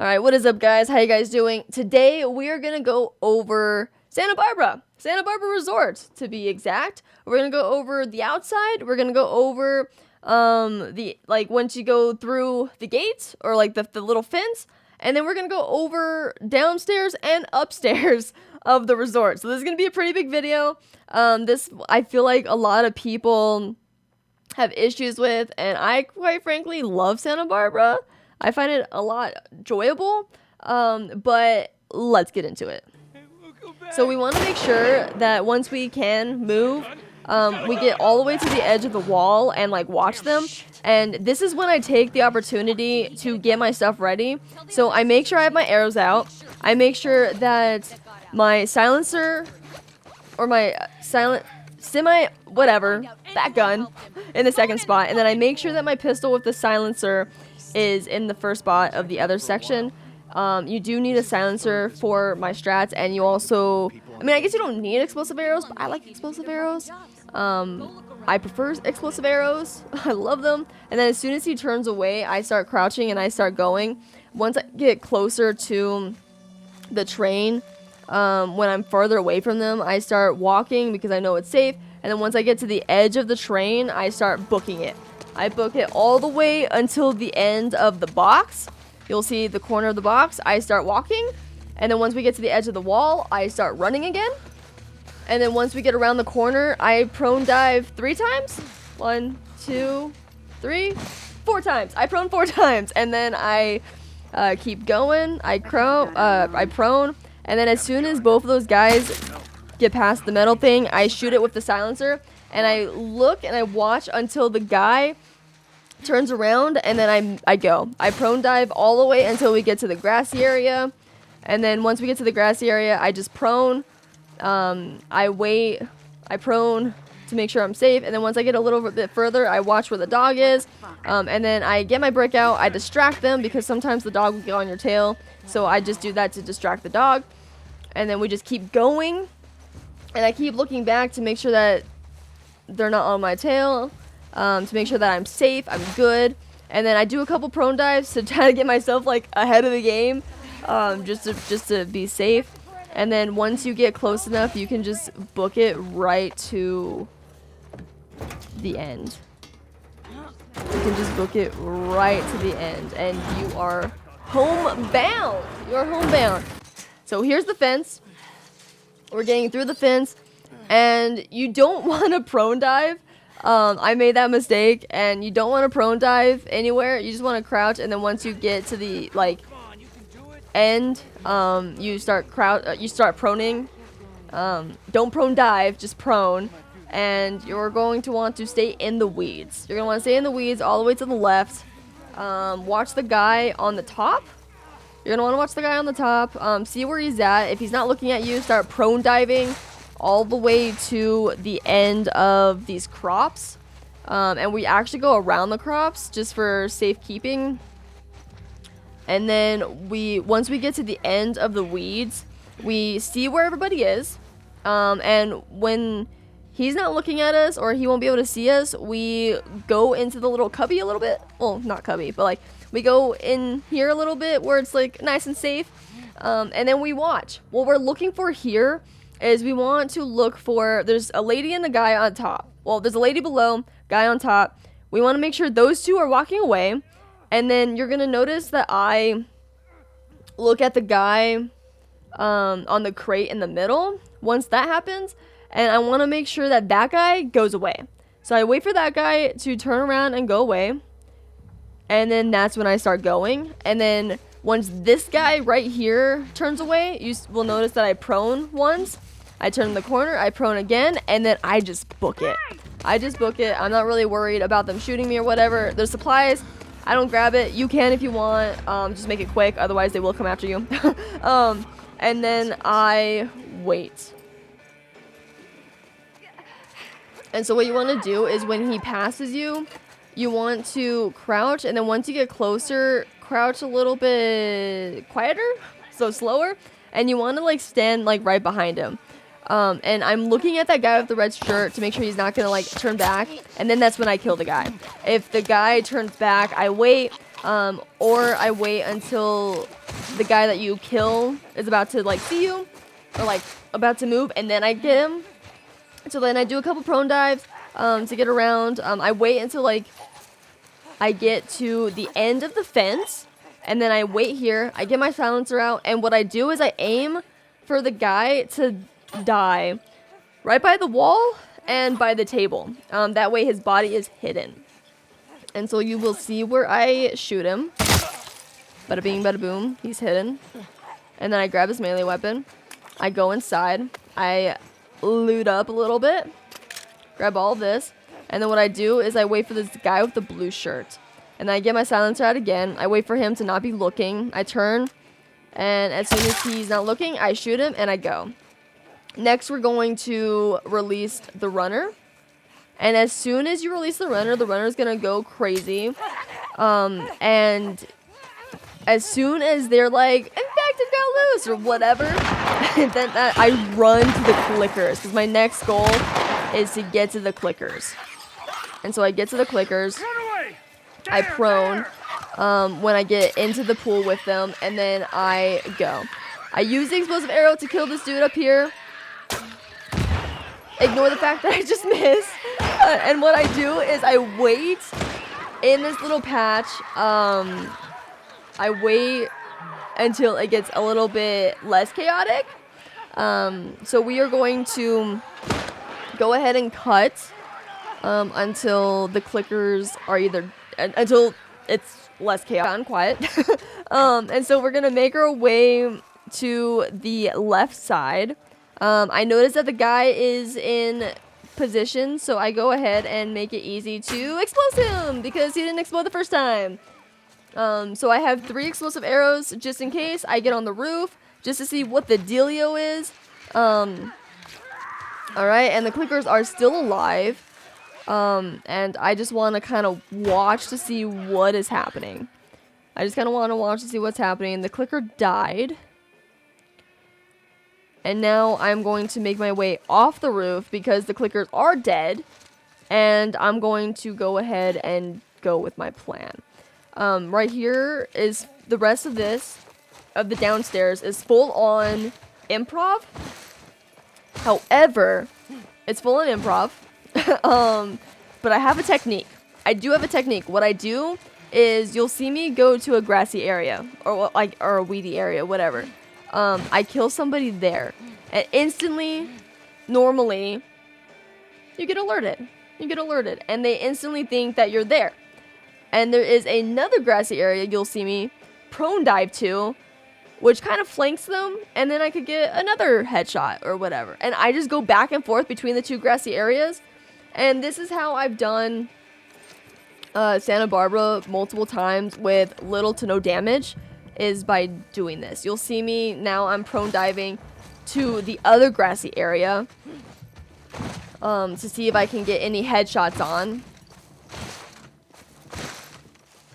All right, what is up, guys? How you guys doing? Today we are gonna go over Santa Barbara Resort, to be exact. We're gonna go over the outside. We're gonna go over the once you go through the gates or like the little fence, and then we're gonna go over downstairs and upstairs of the resort. So this is gonna be a pretty big video. This I feel like a lot of people have issues with, and I quite frankly love Santa Barbara. I find it a lot enjoyable, but let's get into it. So we want to make sure that once we can move, we get all the way to the edge of the wall and like watch them. And this is when I take the opportunity to get my stuff ready. So I make sure I have my arrows out. I make sure that my silencer or my that gun in the second spot. And then I make sure that my pistol with the silencer is in the first spot of the other section. You do need a silencer for my strats, and you also, I mean, I guess you don't need explosive arrows, but I like explosive arrows. I prefer explosive arrows. I love them. And then as soon as he turns away, I start crouching and I start going. Once I get closer to the train, when I'm farther away from them, I start walking because I know it's safe. And then once I get to the edge of the train, I start booking it. I book it all the way until the end of the box. You'll see the corner of the box. I start walking. And then once we get to the edge of the wall, I start running again. And then once we get around the corner, I prone dive 3 times. 1, 2, 3, 4 times. I prone 4 times. And then I keep going. I prone. And then as soon as both of those guys get past the metal thing, I shoot it with the silencer. And I look and I watch until the guy turns around, and then I go. I prone dive all the way until we get to the grassy area. And then once we get to the grassy area, I just prone. I wait. I prone to make sure I'm safe. And then once I get a little bit further, I watch where the dog is. And then I get my brick out. I distract them because sometimes the dog will get on your tail. So I just do that to distract the dog. And then we just keep going. And I keep looking back to make sure that they're not on my tail. To make sure that I'm safe, I'm good. And then I do a couple prone dives to try to get myself like ahead of the game, just to be safe. And then once you get close enough, you can just book it right to the end. You can just book it right to the end, and you are homebound. You're homebound. So here's the fence. We're getting through the fence, and you don't want to prone dive. I made that mistake, and you don't want to prone dive anywhere. You just want to crouch, and then once you get to the end, you start proning. Don't prone dive, just prone, and you're going to want to stay in the weeds. You're gonna want to stay in the weeds all the way to the left. Watch the guy on the top. You're gonna want to watch the guy on the top. See where he's at. If he's not looking at you, start prone diving all the way to the end of these crops. And we actually go around the crops just for safekeeping. And then once we get to the end of the weeds, we see where everybody is. And when he's not looking at us or he won't be able to see us, we go into the little cubby a little bit. Well, not cubby, but like we go in here a little bit where it's like nice and safe. And then we watch. What we're looking for here is we want to look for, there's a lady and a guy on top. Well, there's a lady below, guy on top. We want to make sure those two are walking away. And then you're going to notice that I look at the guy on the crate in the middle once that happens. And I want to make sure that that guy goes away. So I wait for that guy to turn around and go away. And then that's when I start going. And then once this guy right here turns away, you will notice that I prone once. I turn the corner, I prone again, and then I just book it. I just book it. I'm not really worried about them shooting me or whatever. There's supplies. I don't grab it. You can if you want. Just make it quick. Otherwise, they will come after you. And then I wait. And so what you want to do is when he passes you, you want to crouch. And then once you get closer, crouch a little bit quieter, so slower. And you want to like stand like right behind him. And I'm looking at that guy with the red shirt to make sure he's not gonna like turn back, and then that's when I kill the guy. If the guy turns back, I wait. or I wait until the guy that you kill is about to like see you or like about to move, and then I get him. So then I do a couple prone dives to get around. I wait until like I get to the end of the fence, and then I wait here. I get my silencer out, and what I do is I aim for the guy to die right by the wall and by the table. That way his body is hidden. And so you will see where I shoot him. Bada bing, bada boom. He's hidden. And then I grab his melee weapon. I go inside. I loot up a little bit. Grab all of this. And then what I do is I wait for this guy with the blue shirt. And then I get my silencer out again. I wait for him to not be looking. I turn. And as soon as he's not looking, I shoot him and I go. Next, we're going to release the runner. And as soon as you release the runner is going to go crazy. And as soon as they're like, infected got loose or whatever, then I run to the clickers. Because my next goal is to get to the clickers. And so I get to the clickers. I prone when I get into the pool with them. And then I go. I use the explosive arrow to kill this dude up here. Ignore the fact that I just missed. And what I do is I wait in this little patch. I wait until it gets a little bit less chaotic. So we are going to go ahead and cut until the clickers are until it's less chaotic and quiet. And so we're going to make our way to the left side. I noticed that the guy is in position, so I go ahead and make it easy to explode him because he didn't explode the first time. So I have 3 explosive arrows just in case. I get on the roof just to see what the dealio is. Alright, and the clickers are still alive. And I just want to kind of watch to see what is happening. I just kind of want to watch to see what's happening. The clicker died. And now I'm going to make my way off the roof because the clickers are dead. And I'm going to go ahead and go with my plan. Right here is the rest of this, of the downstairs, is full on improv. However, it's full on improv. But I have a technique. I do have a technique. What I do is you'll see me go to a grassy area or a weedy area, whatever. I kill somebody there, and instantly, normally, you get alerted. And they instantly think that you're there. And there is another grassy area you'll see me prone dive to, which kind of flanks them, and then I could get another headshot or whatever. And I just go back and forth between the 2 grassy areas. And this is how I've done Santa Barbara multiple times with little to no damage, is by doing this. You'll see me now, I'm prone diving to the other grassy area to see if I can get any headshots on.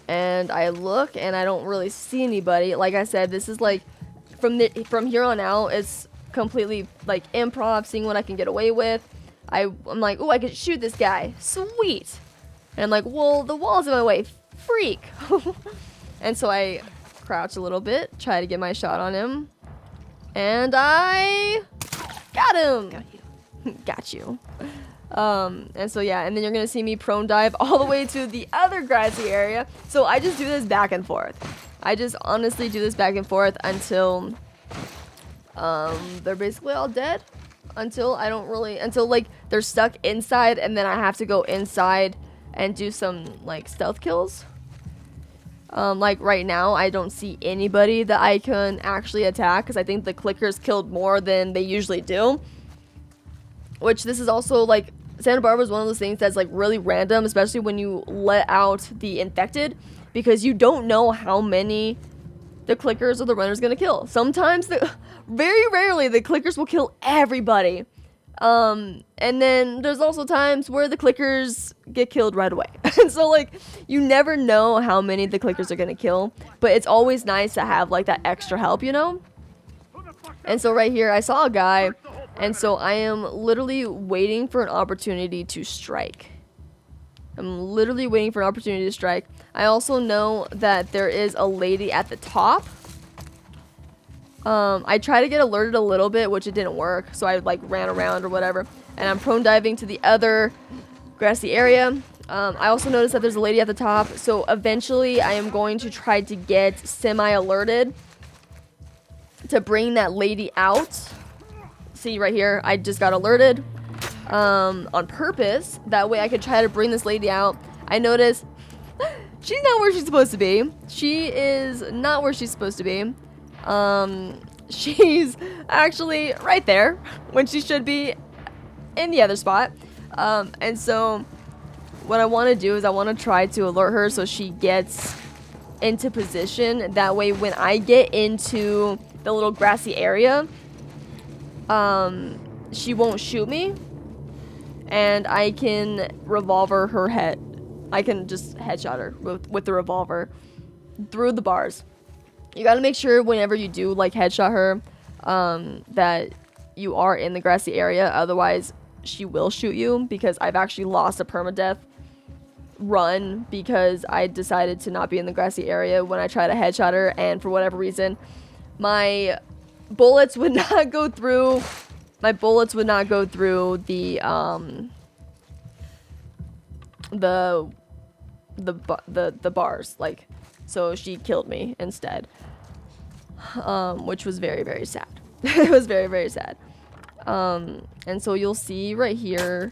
And I look and I don't really see anybody. Like I said, this is like from here on out, it's completely like improv, seeing what I can get away with. I'm like, oh, I could shoot this guy. Sweet. And I'm like, well, the wall's in my way. Freak. And so I crouch a little bit, try to get my shot on him. And I got him. Got you. And so yeah, and then you're gonna see me prone dive all the way to the other grassy area. So I just do this back and forth. I just honestly do this back and forth until they're basically all dead. Until like they're stuck inside, and then I have to go inside and do some like stealth kills. Like right now, I don't see anybody that I can actually attack because I think the clickers killed more than they usually do. Which this is also like, Santa Barbara is one of those things that's like really random, especially when you let out the infected, because you don't know how many the clickers or the runner's gonna kill. Sometimes, very rarely, the clickers will kill everybody. And then there's also times where the clickers get killed right away. So like, you never know how many the clickers are gonna kill, but it's always nice to have like that extra help, you know? And so right here, I saw a guy, and so I am literally waiting for an opportunity to strike. I'm literally waiting for an opportunity to strike. I also know that there is a lady at the top. I tried to get alerted a little bit, which it didn't work. So I like ran around or whatever. And I'm prone diving to the other grassy area. I also noticed that there's a lady at the top. So eventually I am going to try to get semi-alerted to bring that lady out. See right here, I just got alerted on purpose. That way I could try to bring this lady out. I noticed she's not where she's supposed to be. She is not where she's supposed to be. She's actually right there when she should be in the other spot. And so what I want to do is I want to try to alert her so she gets into position. That way when I get into the little grassy area, she won't shoot me, and I can revolver her head. I can just headshot her with the revolver through the bars. You gotta make sure whenever you do like headshot her, that you are in the grassy area. Otherwise, she will shoot you, because I've actually lost a permadeath run because I decided to not be in the grassy area when I tried to headshot her, and for whatever reason, my bullets would not go through. My bullets would not go through the bars, like, so she killed me instead, which was very, very sad. It was very, very sad. And so you'll see right here,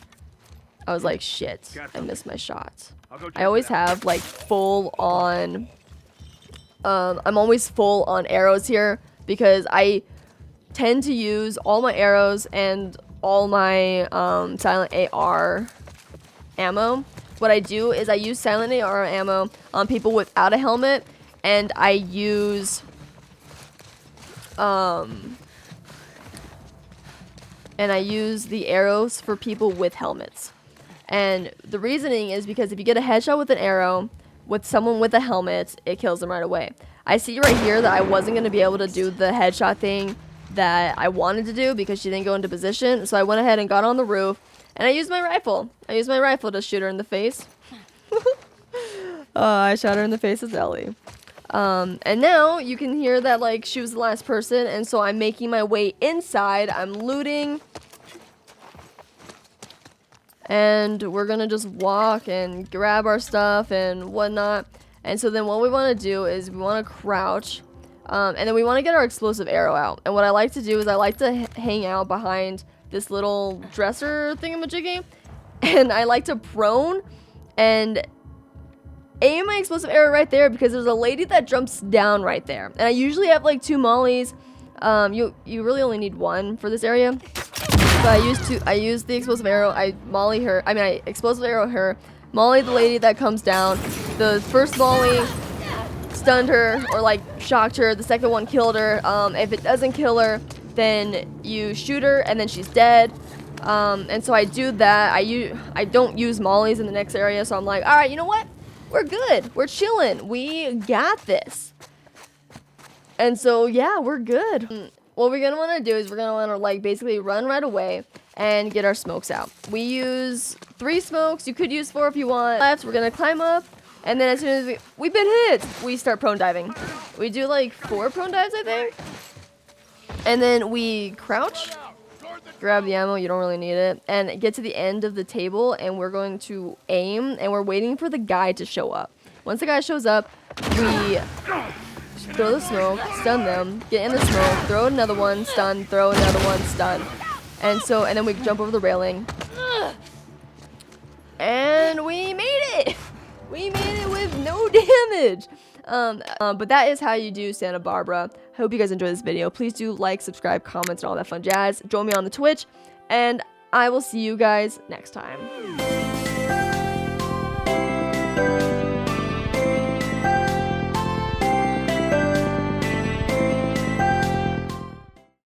I was like, shit, I missed my shot. I always have like full on, I'm always full on arrows here, because I tend to use all my arrows and all my silent AR ammo. What I do is I use silent AR ammo on people without a helmet, and I use the arrows for people with helmets. And the reasoning is because if you get a headshot with an arrow with someone with a helmet, it kills them right away. I see right here that I wasn't going to be able to do the headshot thing that I wanted to do because she didn't go into position. So I went ahead and got on the roof, and I used my rifle. I used my rifle to shoot her in the face. I shot her in the face with Ellie. And now you can hear that like she was the last person, and so I'm making my way inside. I'm looting. And we're gonna just walk and grab our stuff and whatnot. And so then what we want to do is we want to crouch, and then we want to get our explosive arrow out. And what I like to do is I like to hang out behind this little dresser thingamajiggy, and I like to prone and aim my explosive arrow right there, because there's a lady that jumps down right there. And I usually have like 2 mollies. You really only need 1 for this area. So I use the explosive arrow. I explosive arrow her, molly the lady that comes down. The first volley stunned her or like shocked her. The second one killed her. If it doesn't kill her, then you shoot her and then she's dead. And so I do that. I don't use mollies in the next area, so I'm like, all right, you know what? We're good. We're chilling. We got this. And so yeah, we're good. What we're gonna want to do is we're gonna want to like basically run right away and get our smokes out. We use 3 smokes. You could use 4 if you want. Left, we're gonna climb up, and then as soon as we've been hit, we start prone diving. We do like 4 prone dives, I think, and then we crouch, grab the ammo. You don't really need it, and get to the end of the table, and we're going to aim, and we're waiting for the guy to show up. Once the guy shows up, we throw the smoke, stun them, get in the smoke, throw another one, stun, throw another one, stun. And then we jump over the railing. And we made it! We made it with no damage! But that is how you do Santa Barbara. I hope you guys enjoyed this video. Please do like, subscribe, comments, and all that fun jazz. Join me on the Twitch, and I will see you guys next time.